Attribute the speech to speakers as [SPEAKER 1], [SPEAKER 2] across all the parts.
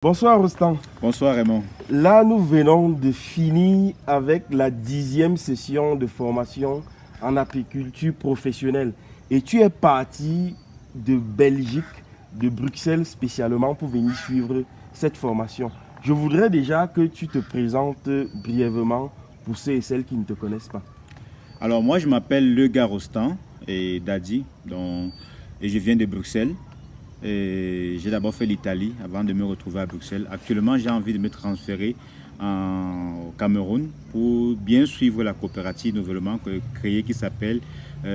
[SPEAKER 1] Bonsoir Rostand.
[SPEAKER 2] Bonsoir Raymond.
[SPEAKER 1] Là, nous venons de finir avec la 10e session de formation en apiculture professionnelle. Et tu es parti de Belgique, de Bruxelles spécialement pour venir suivre cette formation. Je voudrais déjà que tu te présentes brièvement pour ceux et celles qui ne te connaissent pas.
[SPEAKER 2] Alors moi je m'appelle Lega Rostand et Dadi et je viens de Bruxelles. J'ai d'abord fait l'Italie avant de me retrouver à Bruxelles. Actuellement, j'ai envie de me transférer au Cameroun pour bien suivre la coopérative nouvellement créée qui s'appelle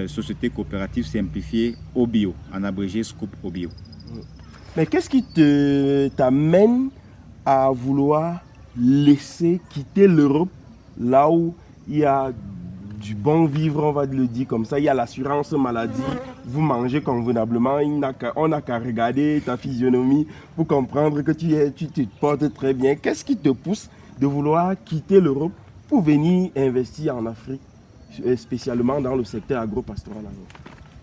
[SPEAKER 2] Société coopérative simplifiée OBIO, en abrégé Scoop OBIO.
[SPEAKER 1] Mais qu'est-ce qui t'amène à vouloir laisser quitter l'Europe, là où il y a du bon vivre, on va le dire comme ça, il y a l'assurance maladie, vous mangez convenablement, on n'a qu'à regarder ta physionomie pour comprendre que tu te portes très bien. Qu'est-ce qui te pousse de vouloir quitter l'Europe pour venir investir en Afrique, spécialement dans le secteur agro-pastoral?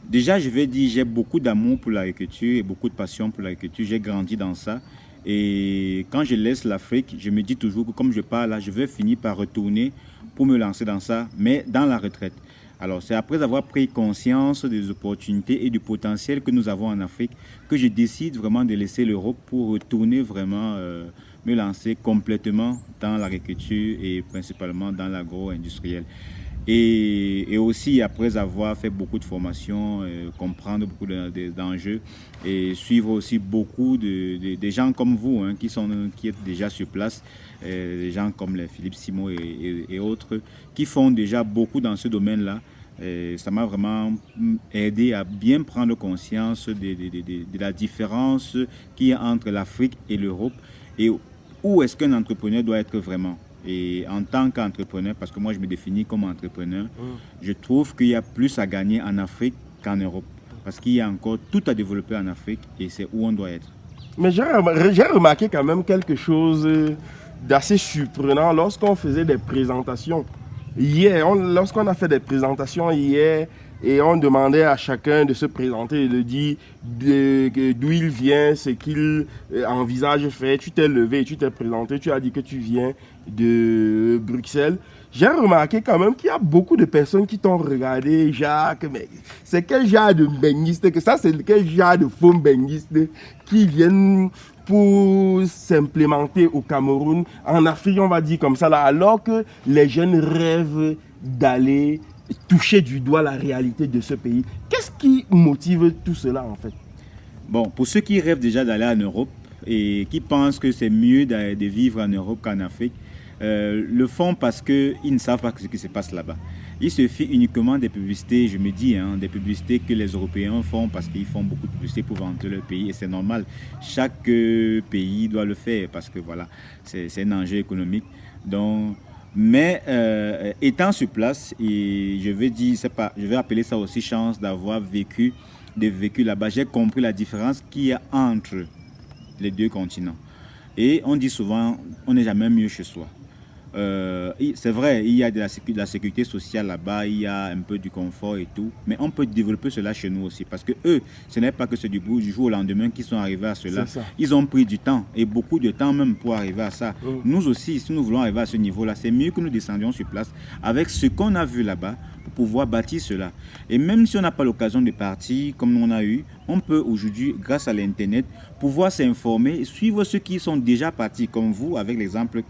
[SPEAKER 2] Déjà, je vais dire, j'ai beaucoup d'amour pour l'agriculture et beaucoup de passion pour l'agriculture. J'ai grandi dans ça. Et quand je laisse l'Afrique, je me dis toujours que comme je pars là, je vais finir par retourner pour me lancer dans ça, mais dans la retraite. Alors, c'est après avoir pris conscience des opportunités et du potentiel que nous avons en Afrique que je décide vraiment de laisser l'Europe pour retourner vraiment me lancer complètement dans l'agriculture et principalement dans l'agro-industriel. Et aussi, après avoir fait beaucoup de formations, comprendre beaucoup d'enjeux et suivre aussi beaucoup de gens comme vous qui êtes déjà sur place, des gens comme les Philippe Simon et autres, qui font déjà beaucoup dans ce domaine-là. Ça m'a vraiment aidé à bien prendre conscience de la différence qu'il y a entre l'Afrique et l'Europe et où est-ce qu'un entrepreneur doit être vraiment. Et en tant qu'entrepreneur, parce que moi je me définis comme entrepreneur, je trouve qu'il y a plus à gagner en Afrique qu'en Europe. Parce qu'il y a encore tout à développer en Afrique et c'est où on doit être.
[SPEAKER 1] Mais j'ai remarqué quand même quelque chose d'assez surprenant lorsqu'on faisait des présentations. Lorsqu'on a fait des présentations hier, et on demandait à chacun de se présenter et de dire d'où il vient, ce qu'il envisage de faire. Tu t'es levé et tu t'es présenté, tu as dit que tu viens de Bruxelles. J'ai remarqué quand même qu'il y a beaucoup de personnes qui t'ont regardé, Jacques, mais c'est quel genre de benguiste que ça, c'est quel genre de faux benguiste qui viennent pour s'implémenter au Cameroun, en Afrique, on va dire comme ça, là, alors que les jeunes rêvent d'aller toucher du doigt la réalité de ce pays. Qu'est-ce qui motive tout cela en fait?
[SPEAKER 2] Bon, pour ceux qui rêvent déjà d'aller en Europe et qui pensent que c'est mieux de vivre en Europe qu'en Afrique, le font parce qu'ils ne savent pas ce qui se passe là-bas. Il suffit uniquement des publicités, je me dis, des publicités que les Européens font parce qu'ils font beaucoup de publicités pour vanter leur pays et c'est normal. Chaque pays doit le faire parce que voilà, c'est un enjeu économique. Donc, mais étant sur place, et je vais appeler ça aussi chance d'avoir vécu là-bas. J'ai compris la différence qu'il y a entre les deux continents. Et on dit souvent, on n'est jamais mieux chez soi. C'est vrai, il y a de la sécurité sociale là-bas, il y a un peu du confort et tout, mais on peut développer cela chez nous aussi, parce que eux, ce n'est pas que c'est du jour au lendemain qu'ils sont arrivés à cela. Ils ont pris du temps, et beaucoup de temps même pour arriver à ça. Nous aussi, si nous voulons arriver à ce niveau-là, c'est mieux que nous descendions sur place avec ce qu'on a vu là-bas, pour pouvoir bâtir cela. Et même si on n'a pas l'occasion de partir comme on a eu, on peut aujourd'hui, grâce à l'Internet, pouvoir s'informer et suivre ceux qui sont déjà partis, comme vous, avec l'exemple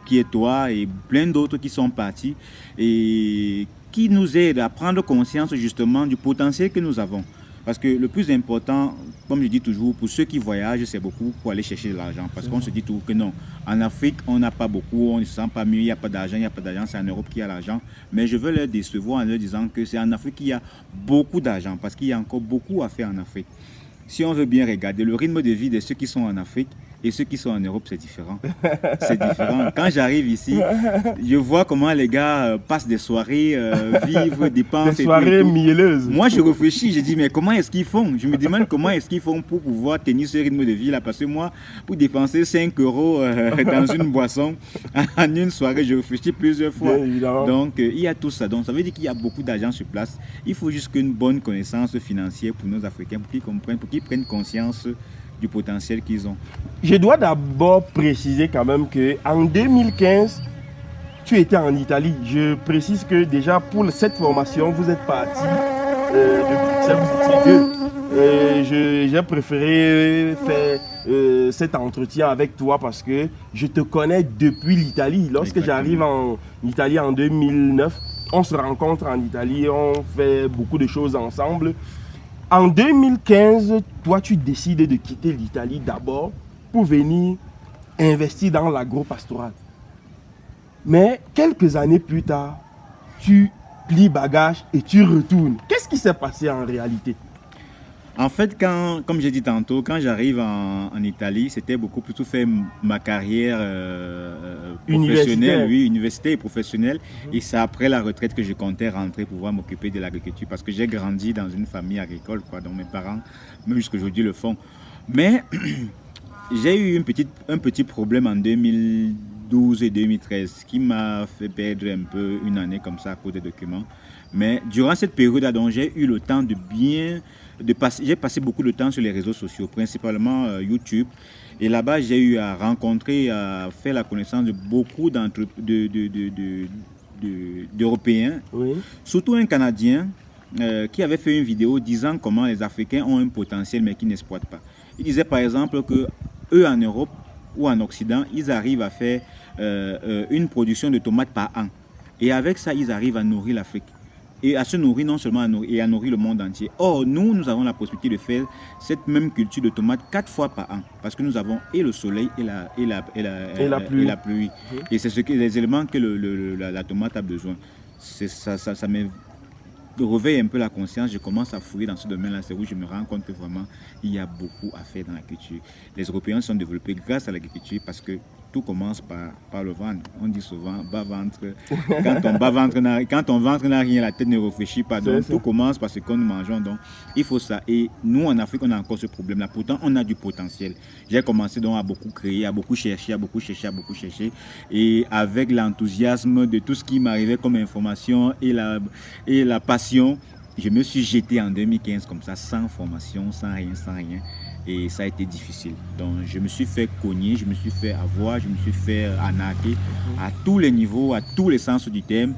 [SPEAKER 2] qui est toi et plein d'autres qui sont partis et qui nous aident à prendre conscience justement du potentiel que nous avons. Parce que le plus important, comme je dis toujours, pour ceux qui voyagent, c'est beaucoup pour aller chercher de l'argent. Parce qu'on se dit toujours que non, en Afrique, on n'a pas beaucoup, on ne se sent pas mieux, il n'y a pas d'argent, c'est en Europe qu'il y a l'argent. Mais je veux leur décevoir en leur disant que c'est en Afrique qu'il y a beaucoup d'argent, parce qu'il y a encore beaucoup à faire en Afrique. Si on veut bien regarder le rythme de vie de ceux qui sont en Afrique, et ceux qui sont en Europe, c'est différent. C'est différent. Quand j'arrive ici, je vois comment les gars passent des soirées, vivent, dépensent.
[SPEAKER 1] Des soirées mielleuses.
[SPEAKER 2] Moi, je réfléchis, je dis, mais comment est-ce qu'ils font? Je me demande comment est-ce qu'ils font pour pouvoir tenir ce rythme de vie-là. Parce que moi, pour dépenser 5 € dans une boisson, en une soirée, je réfléchis plusieurs fois. Donc, il y a tout ça. Donc, ça veut dire qu'il y a beaucoup d'argent sur place. Il faut juste une bonne connaissance financière pour nos Africains, pour qu'ils comprennent, pour qu'ils prennent conscience du potentiel qu'ils ont.
[SPEAKER 1] Je dois d'abord préciser quand même qu'en 2015, tu étais en Italie. Je précise que déjà pour cette formation, vous êtes parti de Bruxelles, vous étiez deux. J'ai préféré faire cet entretien avec toi parce que je te connais depuis l'Italie. Lorsque j'arrive en Italie en 2009, on se rencontre en Italie, on fait beaucoup de choses ensemble. En 2015, toi, tu décides de quitter l'Italie d'abord pour venir investir dans l'agro-pastoral. Mais quelques années plus tard, tu plies bagage et tu retournes. Qu'est-ce qui s'est passé en réalité?
[SPEAKER 2] En fait, comme j'ai dit tantôt, quand j'arrive en Italie, c'était beaucoup plutôt faire ma carrière professionnelle, universitaire et professionnelle. Et c'est après la retraite que je comptais rentrer pour pouvoir m'occuper de l'agriculture. Parce que j'ai grandi dans une famille agricole, quoi, dont mes parents, même jusqu'à aujourd'hui, le font. Mais j'ai eu un petit problème en 2012 et 2013 qui m'a fait perdre un peu une année comme ça à cause des documents. Mais durant cette période-là, donc j'ai eu le temps j'ai passé beaucoup de temps sur les réseaux sociaux, principalement YouTube. Et là-bas, j'ai eu à rencontrer, à faire la connaissance de beaucoup d'Européens, oui. Surtout un Canadien qui avait fait une vidéo disant comment les Africains ont un potentiel mais qui n'exploitent pas. Il disait par exemple que eux en Europe ou en Occident, ils arrivent à faire une production de tomates par an. Et avec ça, ils arrivent à nourrir l'Afrique. Et à se nourrir non seulement à nourrir le monde entier. Or, nous avons la possibilité de faire cette même culture de tomates 4 fois par an. Parce que nous avons et le soleil et la pluie. Et c'est les éléments que la tomate a besoin. Ça me réveille un peu la conscience. Je commence à fouiller dans ce domaine-là. C'est où je me rends compte que vraiment, il y a beaucoup à faire dans la culture. Les Européens sont développés grâce à l'agriculture parce que tout commence par le ventre. On dit souvent bas-ventre. Quand ton ventre n'a rien, la tête ne réfléchit pas. Donc tout commence par ce que nous mangeons. Donc il faut ça. Et nous en Afrique, on a encore ce problème-là. Pourtant, on a du potentiel. J'ai commencé donc à beaucoup créer, à beaucoup chercher. Et avec l'enthousiasme de tout ce qui m'arrivait comme information et la passion, je me suis jeté en 2015 comme ça, sans formation, sans rien. Et ça a été difficile. Donc je me suis fait cogner, je me suis fait avoir, je me suis fait arnaquer à tous les niveaux, à tous les sens du terme.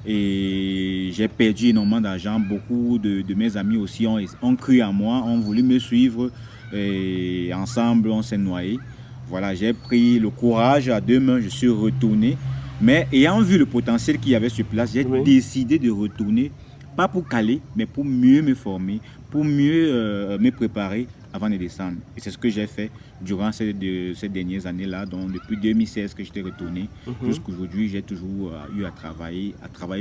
[SPEAKER 2] Et j'ai perdu énormément d'argent. Beaucoup de mes amis aussi ont cru en moi, ont voulu me suivre. Et ensemble, on s'est noyé. Voilà, j'ai pris le courage à deux mains, je suis retourné. Mais ayant vu le potentiel qu'il y avait sur place, j'ai décidé de retourner. Pas pour caler, mais pour mieux me former, pour mieux me préparer avant de descendre. Et c'est ce que j'ai fait durant ces dernières années-là. Donc depuis 2016 que j'étais retourné, jusqu'à aujourd'hui, j'ai toujours eu à travailler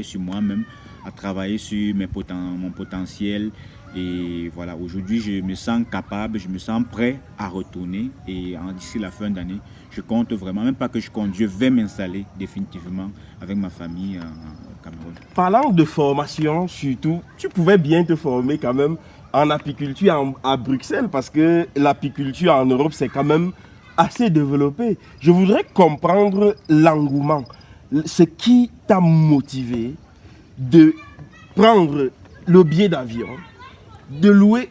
[SPEAKER 2] sur moi-même, à travailler sur mon potentiel. Et voilà, aujourd'hui, je me sens capable, je me sens prêt à retourner. Et d'ici la fin d'année, je compte vraiment, même pas que je compte, je vais m'installer définitivement avec ma famille au Cameroun.
[SPEAKER 1] Parlant de formation surtout, tu pouvais bien te former quand même en apiculture à Bruxelles parce que l'apiculture en Europe, c'est quand même assez développé. Je voudrais comprendre l'engouement, ce qui t'a motivé de prendre le billet d'avion, de louer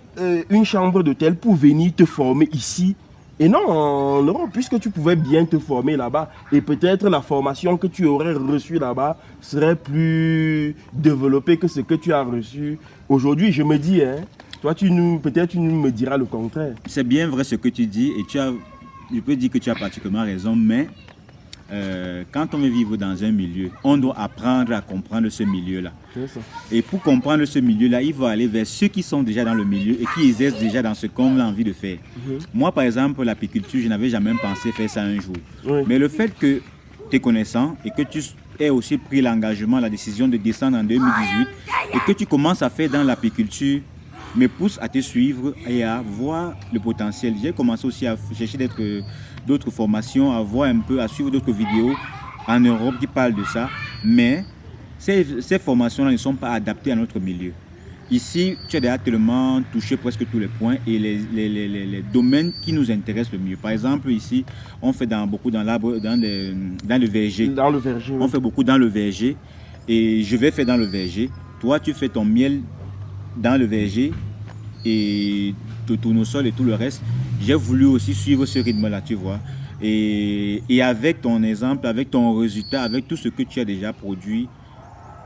[SPEAKER 1] une chambre d'hôtel pour venir te former ici et non en Europe, puisque tu pouvais bien te former là-bas et peut-être la formation que tu aurais reçue là-bas serait plus développée que ce que tu as reçu aujourd'hui. Je me dis, toi, peut-être tu me diras le contraire.
[SPEAKER 2] C'est bien vrai ce que tu dis et je peux dire que tu as particulièrement raison, mais quand on veut vivre dans un milieu, on doit apprendre à comprendre ce milieu-là. Et pour comprendre ce milieu-là, il faut aller vers ceux qui sont déjà dans le milieu et qui exercent déjà dans ce qu'on a envie de faire. Moi, par exemple, l'apiculture, je n'avais jamais pensé faire ça un jour. Mais le fait que tu es connaissant et que tu aies aussi pris l'engagement, la décision de descendre en 2018 et que tu commences à faire dans l'apiculture, me pousse à te suivre et à voir le potentiel. J'ai commencé aussi à chercher d'autres formations, à voir un peu, à suivre d'autres vidéos en Europe qui parlent de ça. Mais ces formations-là ne sont pas adaptées à notre milieu. Ici, tu as déjà tellement touché presque tous les points et les domaines qui nous intéressent le mieux. Par exemple, ici, on fait beaucoup dans le verger.
[SPEAKER 1] Dans le verger, oui.
[SPEAKER 2] On fait beaucoup dans le verger et je vais faire dans le verger. Toi, tu fais ton miel dans le verger et tout tournesol et tout le reste. j'ai voulu aussi suivre ce rythme-là, tu vois. Et avec ton exemple, avec ton résultat, avec tout ce que tu as déjà produit,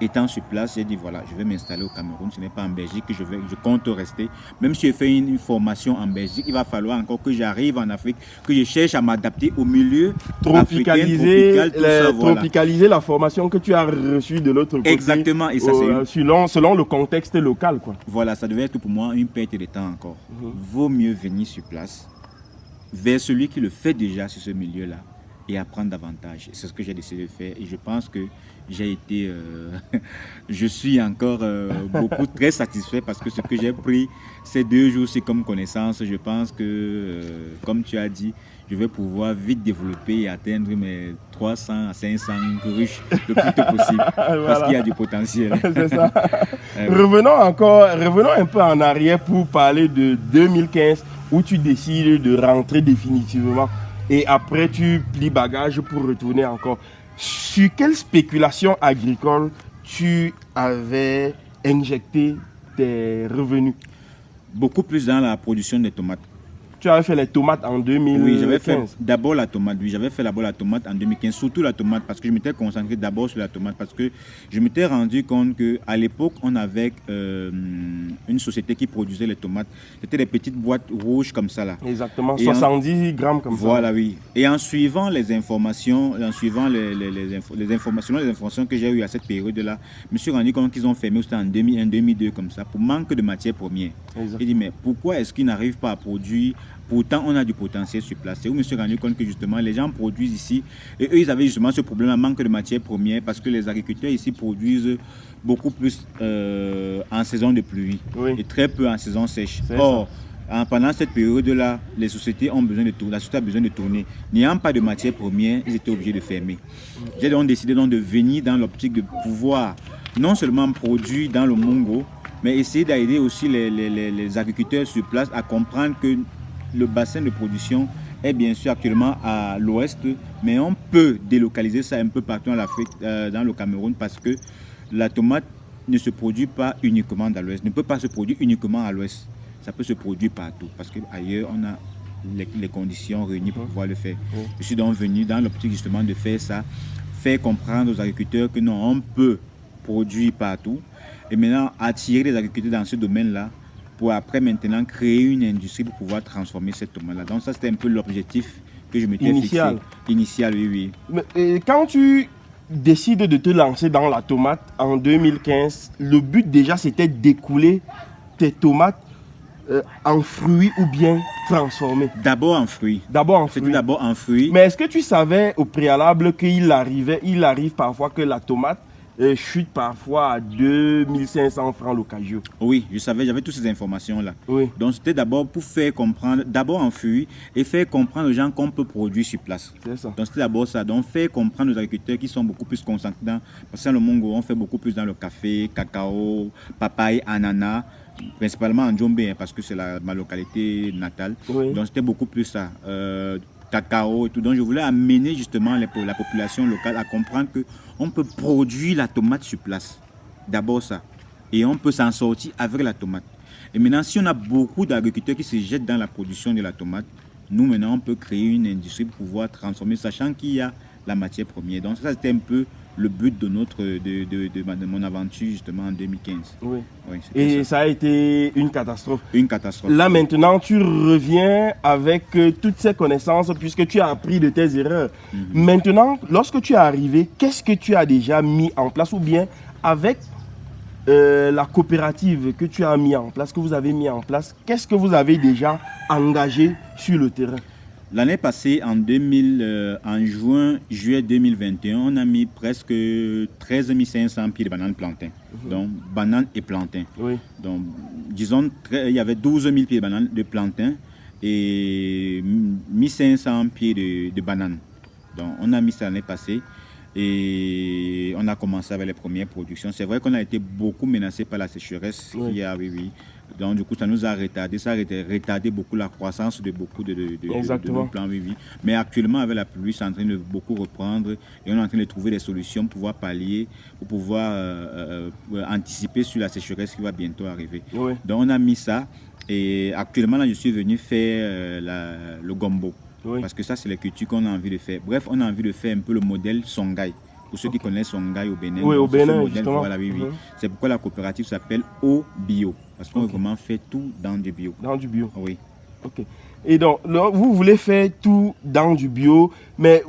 [SPEAKER 2] étant sur place, j'ai dit voilà, je vais m'installer au Cameroun, ce n'est pas en Belgique que je compte rester. Même si je fais une formation en Belgique, il va falloir encore que j'arrive en Afrique, que je cherche à m'adapter au milieu
[SPEAKER 1] tropicaliser,
[SPEAKER 2] africain, tropical, tout ça, voilà.
[SPEAKER 1] tropicaliser la formation que tu as reçue de l'autre côté.
[SPEAKER 2] Exactement, et ça c'est
[SPEAKER 1] selon le contexte local, quoi.
[SPEAKER 2] Voilà, ça devait être pour moi une perte de temps encore. Vaut mieux venir sur place, vers celui qui le fait déjà sur ce milieu-là, et apprendre davantage. C'est ce que j'ai décidé de faire, et je pense que j'ai été, je suis encore beaucoup très satisfait parce que ce que j'ai pris ces 2 jours, c'est comme connaissance. Je pense que, comme tu as dit, je vais pouvoir vite développer et atteindre mes 300 à 500 ruches le plus tôt possible parce qu'il y a du potentiel.
[SPEAKER 1] C'est ça. Revenons un peu en arrière pour parler de 2015 où tu décides de rentrer définitivement et après tu plies bagage pour retourner encore. Sur quelle spéculation agricole tu avais injecté tes revenus?
[SPEAKER 2] Beaucoup plus dans la production des tomates.
[SPEAKER 1] Tu avais fait les tomates en 2015.
[SPEAKER 2] Oui, j'avais fait d'abord la tomate. Oui, j'avais fait d'abord la tomate en 2015, surtout la tomate, parce que je m'étais concentré d'abord sur la tomate, parce que je m'étais rendu compte qu'à l'époque, on avait une société qui produisait les tomates. C'était des petites boîtes rouges comme ça là.
[SPEAKER 1] Exactement, 70 grammes comme ça.
[SPEAKER 2] Voilà, oui. Et en suivant les informations, les informations que j'ai eues à cette période-là, je me suis rendu compte qu'ils ont fermé, c'était en 2001, 2002 comme ça, pour manque de matières premières. J'ai dit, mais pourquoi est-ce qu'ils n'arrivent pas à produire? Pourtant, on a du potentiel sur place. Et où je me suis rendu compte que justement, les gens produisent ici. Et eux, ils avaient justement ce problème, un manque de matières premières, parce que les agriculteurs ici produisent beaucoup plus en saison de pluie et très peu en saison sèche. Or, pendant cette période-là, les sociétés ont besoin de tourner, la société a besoin de tourner. N'ayant pas de matières premières, ils étaient obligés de fermer. J'ai donc décidé de venir dans l'optique de pouvoir non seulement produire dans le Mongo, mais essayer d'aider aussi les agriculteurs sur place à comprendre que le bassin de production est bien sûr actuellement à l'ouest, mais on peut délocaliser ça un peu partout en Afrique, dans le Cameroun, parce que la tomate ne se produit pas uniquement dans l'ouest, ne peut pas se produire uniquement à l'ouest. Ça peut se produire partout, parce qu'ailleurs, on a les conditions réunies pour pouvoir le faire. Je suis donc venu dans l'optique justement de faire ça, faire comprendre aux agriculteurs que non, on peut produire partout, et maintenant attirer les agriculteurs dans ce domaine-là, pour après maintenant créer une industrie pour pouvoir transformer cette tomate-là. Donc ça, c'était un peu l'objectif que je m'étais fixé. Initial, oui, oui.
[SPEAKER 1] Mais, quand tu décides de te lancer dans la tomate en 2015, le but déjà, c'était d'écouler tes tomates en fruits ou bien transformées?
[SPEAKER 2] D'abord en fruits. C'était d'abord en fruits.
[SPEAKER 1] Mais est-ce que tu savais au préalable il arrive parfois que la tomate chute parfois à 2500 francs l'occasion?
[SPEAKER 2] Oui, je savais, j'avais toutes ces informations-là.
[SPEAKER 1] Oui.
[SPEAKER 2] Donc c'était d'abord pour faire comprendre, d'abord en fruits, et faire comprendre aux gens qu'on peut produire sur place.
[SPEAKER 1] C'est ça.
[SPEAKER 2] Donc c'était d'abord ça. Donc faire comprendre aux agriculteurs qui sont beaucoup plus concentrés dans, parce que dans le Mongo, on fait beaucoup plus dans le café, cacao, papaye, ananas, principalement en Djombe, parce que c'est ma localité natale.
[SPEAKER 1] Oui.
[SPEAKER 2] Donc c'était beaucoup plus ça. Cacao et tout. Donc je voulais amener justement la population locale à comprendre qu'on peut produire la tomate sur place. D'abord ça. Et on peut s'en sortir avec la tomate. Et maintenant, si on a beaucoup d'agriculteurs qui se jettent dans la production de la tomate, nous maintenant on peut créer une industrie pour pouvoir transformer, sachant qu'il y a la matière première. Donc ça c'était un peu le but de mon aventure justement en 2015.
[SPEAKER 1] Oui. Et ça a été une catastrophe.
[SPEAKER 2] Une catastrophe.
[SPEAKER 1] Là maintenant, tu reviens avec toutes ces connaissances puisque tu as appris de tes erreurs. Maintenant, lorsque tu es arrivé, qu'est-ce que tu as déjà mis en place ou bien avec la coopérative que tu as mis en place, que vous avez mis en place, qu'est-ce que vous avez déjà engagé sur le terrain?
[SPEAKER 2] L'année passée, en juillet 2021, on a mis presque 13 500 pieds de bananes plantains. Donc, bananes et plantains.
[SPEAKER 1] Oui.
[SPEAKER 2] Donc, disons, il y avait 12 000 pieds de plantains et 1500 pieds de bananes. Donc, on a mis ça l'année passée et on a commencé avec les premières productions. C'est vrai qu'on a été beaucoup menacé par la sécheresse.
[SPEAKER 1] Oui.
[SPEAKER 2] Donc, du coup, ça nous a retardé. Ça a retardé beaucoup la croissance de beaucoup de nos plants. Oui. Mais actuellement, avec la pluie, c'est en train de beaucoup reprendre et on est en train de trouver des solutions pour pouvoir pallier, pour pouvoir anticiper sur la sécheresse qui va bientôt arriver.
[SPEAKER 1] Oui.
[SPEAKER 2] Donc, on a mis ça. Et actuellement, là, je suis venu faire le gombo.
[SPEAKER 1] Oui.
[SPEAKER 2] Parce que ça, c'est la culture qu'on a envie de faire. Bref, on a envie de faire un peu le modèle Songhai. Pour ceux qui connaissent Songhai au Bénin.
[SPEAKER 1] Oui, au
[SPEAKER 2] donc, c'est ce
[SPEAKER 1] Bénin,
[SPEAKER 2] modèle,
[SPEAKER 1] justement.
[SPEAKER 2] voilà, oui, oui. C'est pourquoi la coopérative s'appelle Au Bio. Parce qu'on veut vraiment faire tout dans du bio.
[SPEAKER 1] Dans du bio.
[SPEAKER 2] Oui.
[SPEAKER 1] Ok. Et donc, là, vous voulez faire tout dans du bio, mais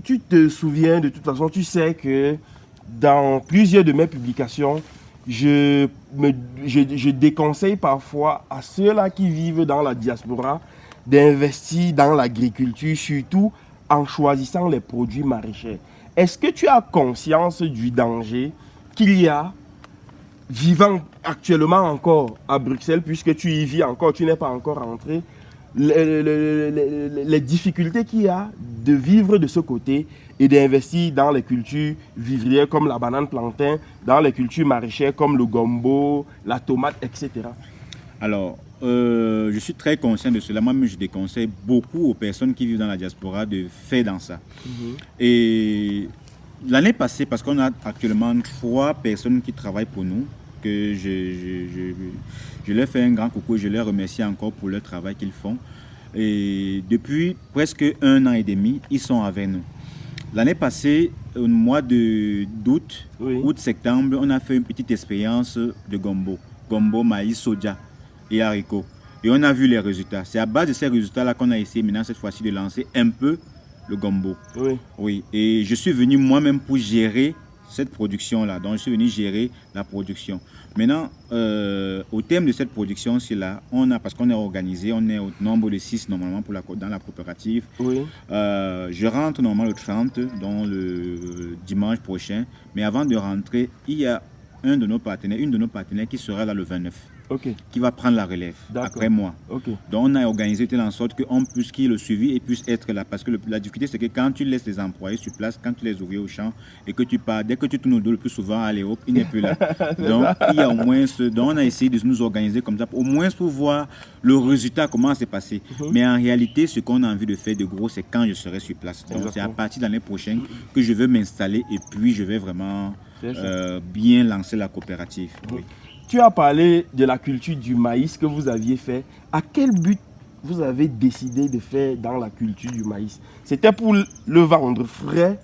[SPEAKER 1] tu te souviens, de toute façon, tu sais que dans plusieurs de mes publications, je déconseille parfois à ceux-là qui vivent dans la diaspora d'investir dans l'agriculture, surtout en choisissant les produits maraîchers. Est-ce que tu as conscience du danger qu'il y a vivant actuellement encore à Bruxelles, puisque tu y vis encore, tu n'es pas encore rentré, les difficultés qu'il y a de vivre de ce côté et d'investir dans les cultures vivrières comme la banane plantain, dans les cultures maraîchères comme le gombo, la tomate, etc.
[SPEAKER 2] Alors, je suis très conscient de cela. Moi-même, je déconseille beaucoup aux personnes qui vivent dans la diaspora de faire dans ça. Et l'année passée, parce qu'on a actuellement 3 personnes qui travaillent pour nous, que je leur fais un grand coucou, je les remercie encore pour le travail qu'ils font. Et depuis presque 1 an et demi, ils sont avec nous. L'année passée, au mois d'août, août-septembre, on a fait une petite expérience de gombo. Gombo, maïs, soja et haricots. Et on a vu les résultats. C'est à base de ces résultats-là qu'on a essayé maintenant, cette fois-ci, de lancer un peu le gombo. Oui. Et je suis venu moi-même pour gérer cette production-là. Donc, je suis venu gérer la production. Maintenant, au terme de cette production, c'est là, parce qu'on est organisé, on est au nombre de 6 normalement dans la coopérative. Je rentre normalement le 30, donc le dimanche prochain. Mais avant de rentrer, il y a une de nos partenaires qui sera là le 29. Qui va prendre la relève après moi. Donc on a organisé telle en sorte qu'on puisse qu'il le suivi et puisse être là. Parce que la difficulté c'est que quand tu laisses les employés sur place, quand tu les ouvriers au champ et que tu pars, dès que tu tournes le dos le plus souvent à l'Europe, il n'est plus là. Donc il y a au moins donc on a essayé de nous organiser comme ça, au moins pour voir le résultat, comment c'est passé. Mais en réalité, ce qu'on a envie de faire de gros, c'est quand je serai sur place. Donc c'est à partir de l'année prochaine que je vais m'installer et puis je vais vraiment bien lancer la coopérative.
[SPEAKER 1] Tu as parlé de la culture du maïs que vous aviez fait. À quel but vous avez décidé de faire dans la culture du maïs? C'était pour le vendre frais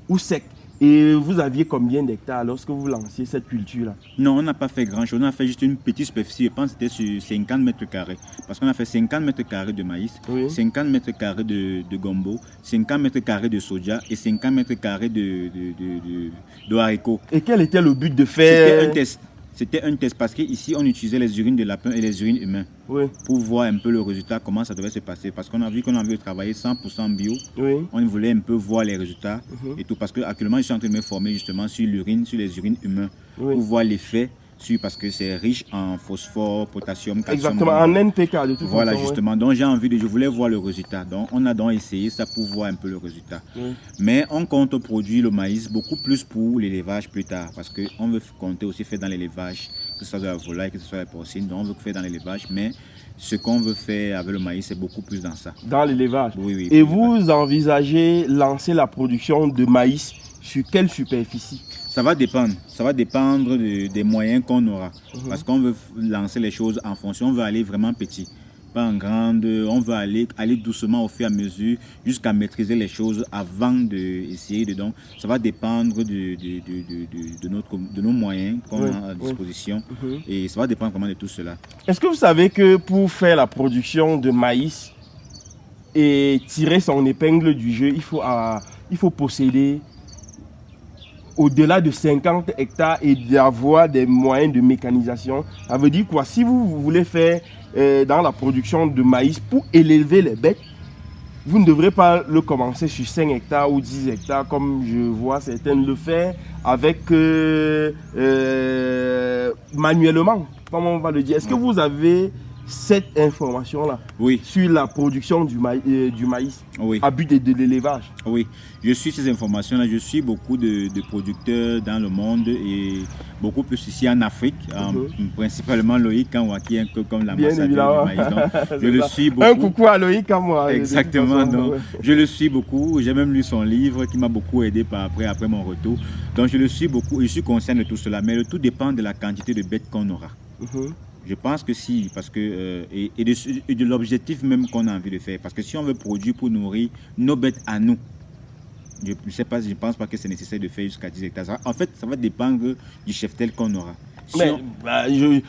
[SPEAKER 1] ou sec? Et vous aviez combien d'hectares lorsque vous lanciez cette culture-là?
[SPEAKER 2] Non, on n'a pas fait grand-chose. On a fait juste une petite superficie. Je pense que c'était sur 50 mètres carrés. Parce qu'on a fait 50 mètres carrés de maïs, 50 mètres carrés de gombo, 50 mètres carrés de soja et 50 mètres carrés de haricots.
[SPEAKER 1] Et quel était le but de faire?
[SPEAKER 2] C'était un test. C'était un test parce qu'ici, on utilisait les urines de lapin et les urines humaines pour voir un peu le résultat, comment ça devait se passer. Parce qu'on a vu qu'on a envie de travailler 100% bio. On voulait un peu voir les résultats et tout. Parce qu'actuellement, je suis en train de me former justement sur l'urine, sur les urines humaines, pour voir l'effet. Parce que c'est riche en phosphore, potassium, calcium.
[SPEAKER 1] Exactement, en NPK de toute façon.
[SPEAKER 2] Voilà, justement. Donc, je voulais voir le résultat. Donc, on a donc essayé ça pour voir un peu le résultat. Mais on compte produire le maïs beaucoup plus pour l'élevage plus tard. Parce qu'on veut compter aussi faire dans l'élevage, que ce soit de la volaille, que ce soit la porcine. Donc, on veut faire dans l'élevage. Mais ce qu'on veut faire avec le maïs, c'est beaucoup plus dans ça.
[SPEAKER 1] Dans l'élevage.
[SPEAKER 2] Oui.
[SPEAKER 1] Et vous envisagez lancer la production de maïs sur quelle superficie?
[SPEAKER 2] Ça va dépendre des moyens qu'on aura. Parce qu'on veut lancer les choses en fonction, on veut aller vraiment petit, pas en grande, on veut aller doucement au fur et à mesure jusqu'à maîtriser les choses avant d'essayer de donc. Ça va dépendre de nos moyens qu'on a à disposition et ça va dépendre vraiment de tout cela.
[SPEAKER 1] Est-ce que vous savez que pour faire la production de maïs et tirer son épingle du jeu, il faut posséder au-delà de 50 hectares et d'avoir des moyens de mécanisation? Ça veut dire quoi? Si vous voulez faire dans la production de maïs pour élever les bêtes, vous ne devrez pas le commencer sur 5 hectares ou 10 hectares comme je vois certains le faire avec manuellement, comment on va le dire. Est-ce que vous avez cette information-là sur la production du maïs à but de l'élevage?
[SPEAKER 2] Oui, je suis ces informations-là. Je suis beaucoup de producteurs dans le monde et beaucoup plus ici en Afrique, principalement Loïc Kamwa qui est un peu comme l'ambassadeur du maïs. Donc, je le suis beaucoup.
[SPEAKER 1] Un coucou à Loïc Kamwa.
[SPEAKER 2] Exactement. Donc, je le suis beaucoup. J'ai même lu son livre qui m'a beaucoup aidé après mon retour. Donc je le suis beaucoup et je suis conscient de tout cela. Mais le tout dépend de la quantité de bêtes qu'on aura. Je pense que si, parce que, et de l'objectif même qu'on a envie de faire. Parce que si on veut produire pour nourrir nos bêtes à nous, je ne pense pas que c'est nécessaire de faire jusqu'à 10 hectares. En fait, ça va dépendre du cheptel qu'on aura. Si
[SPEAKER 1] Mais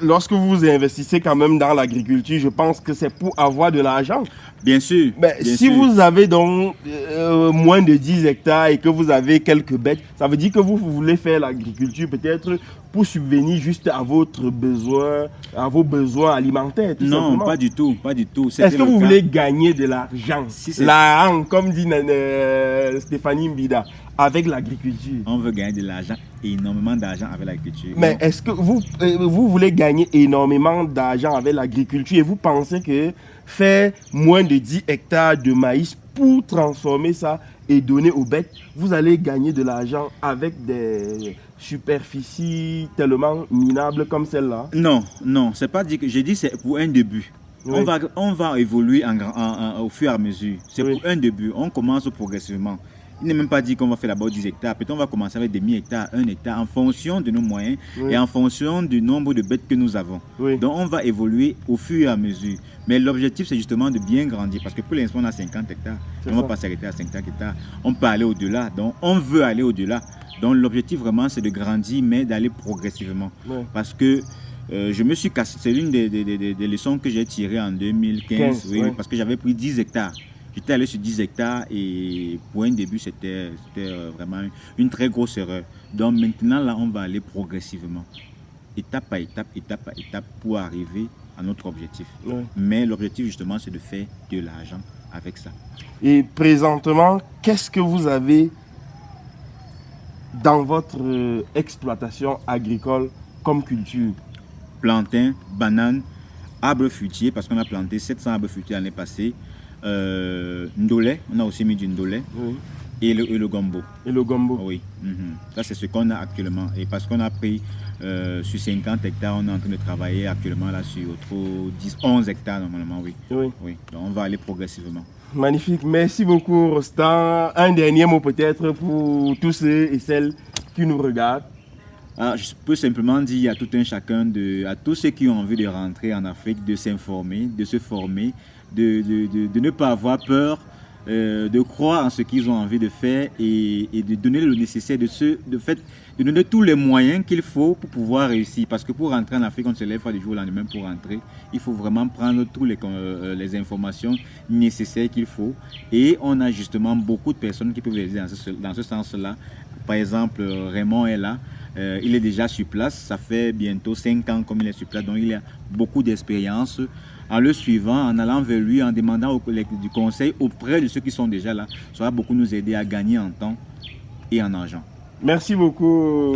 [SPEAKER 1] lorsque vous investissez quand même dans l'agriculture, je pense que c'est pour avoir de l'argent.
[SPEAKER 2] Bien sûr.
[SPEAKER 1] Mais
[SPEAKER 2] bien
[SPEAKER 1] si
[SPEAKER 2] sûr.
[SPEAKER 1] vous avez donc moins de 10 hectares et que vous avez quelques bêtes, ça veut dire que vous voulez faire l'agriculture peut-être pour subvenir juste à vos besoins alimentaires. Tout
[SPEAKER 2] Non,
[SPEAKER 1] simplement.
[SPEAKER 2] pas du tout, pas du tout.
[SPEAKER 1] Est-ce que vous voulez gagner de l'argent, l'argent, comme dit Stéphanie Mbida, avec l'agriculture?
[SPEAKER 2] On veut gagner de l'argent, énormément d'argent avec l'agriculture.
[SPEAKER 1] Mais est-ce que vous voulez gagner énormément d'argent avec l'agriculture et vous pensez que faire moins de 10 hectares de maïs pour transformer ça et donner aux bêtes, vous allez gagner de l'argent avec des superficies tellement minables comme celle-là?
[SPEAKER 2] Non, non, c'est pas dit que j'ai dit c'est pour un début.
[SPEAKER 1] Oui.
[SPEAKER 2] On va évoluer au fur et à mesure. C'est
[SPEAKER 1] Oui.
[SPEAKER 2] pour un début. On commence progressivement. Il n'est même pas dit qu'on va faire d'abord 10 hectares. Peut-être on va commencer avec des mi-hectares, 1 hectare, en fonction de nos moyens
[SPEAKER 1] Oui.
[SPEAKER 2] et en fonction du nombre de bêtes que nous avons.
[SPEAKER 1] Oui.
[SPEAKER 2] Donc on va évoluer au fur et à mesure. Mais l'objectif, c'est justement de bien grandir. Parce que pour l'instant, on a 50 hectares. On ne va pas s'arrêter à 50 hectares. On peut aller au-delà. Donc on veut aller au-delà. Donc l'objectif vraiment, c'est de grandir, mais d'aller progressivement.
[SPEAKER 1] Oui.
[SPEAKER 2] Parce que je me suis cassé. C'est l'une des leçons que j'ai tirées en 2015. Oui,
[SPEAKER 1] oui.
[SPEAKER 2] parce que j'avais pris 10 hectares. J'étais allé sur 10 hectares et pour un début, c'était vraiment une très grosse erreur. Donc maintenant, là, on va aller progressivement, étape par étape, pour arriver à notre objectif.
[SPEAKER 1] Oui.
[SPEAKER 2] Mais l'objectif, justement, c'est de faire de l'argent avec ça.
[SPEAKER 1] Et présentement, qu'est-ce que vous avez dans votre exploitation agricole comme culture?
[SPEAKER 2] Plantain, banane, arbres fruitiers, parce qu'on a planté 700 arbres fruitiers l'année passée. Ndolé, on a aussi mis du ndolé.
[SPEAKER 1] Oui.
[SPEAKER 2] Et le gombo.
[SPEAKER 1] Et le gombo.
[SPEAKER 2] Oui. Ça, c'est ce qu'on a actuellement. Et parce qu'on a pris sur 50 hectares, on est en train de travailler actuellement là sur 11 hectares normalement, oui.
[SPEAKER 1] Oui.
[SPEAKER 2] Oui. Donc, on va aller progressivement.
[SPEAKER 1] Magnifique. Merci beaucoup, Rostand. Un dernier mot peut-être pour tous ceux et celles qui nous regardent.
[SPEAKER 2] Alors, je peux simplement dire à tout un chacun, à tous ceux qui ont envie de rentrer en Afrique, de s'informer, de se former, de ne pas avoir peur, de croire en ce qu'ils ont envie de faire et de donner le nécessaire, de donner tous les moyens qu'il faut pour pouvoir réussir. Parce que pour rentrer en Afrique, on ne se lève pas du jour au lendemain pour rentrer. Il faut vraiment prendre toutes les informations nécessaires qu'il faut. Et on a justement beaucoup de personnes qui peuvent aider dans ce sens-là. Par exemple, Raymond est là. Il est déjà sur place. Ça fait bientôt 5 ans comme il est sur place. Donc il a beaucoup d'expérience. En le suivant, en allant vers lui, en demandant du conseil auprès de ceux qui sont déjà là, ça va beaucoup nous aider à gagner en temps et en argent.
[SPEAKER 1] Merci beaucoup,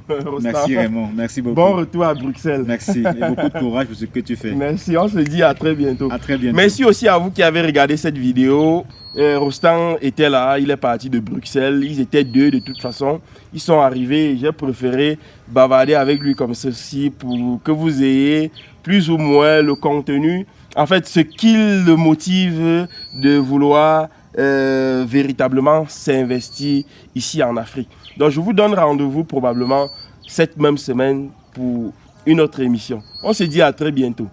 [SPEAKER 1] Rostand.
[SPEAKER 2] Merci Raymond, merci beaucoup.
[SPEAKER 1] Bon retour à Bruxelles.
[SPEAKER 2] Merci et beaucoup de courage pour ce que tu fais.
[SPEAKER 1] Merci, on se dit à très bientôt.
[SPEAKER 2] À très bientôt.
[SPEAKER 1] Merci aussi à vous qui avez regardé cette vidéo. Rostand était là, il est parti de Bruxelles. Ils étaient deux de toute façon. Ils sont arrivés. J'ai préféré bavarder avec lui comme ceci pour que vous ayez plus ou moins le contenu. En fait, ce qui le motive de vouloir véritablement s'investir ici en Afrique. Donc, je vous donne rendez-vous probablement cette même semaine pour une autre émission. On se dit à très bientôt.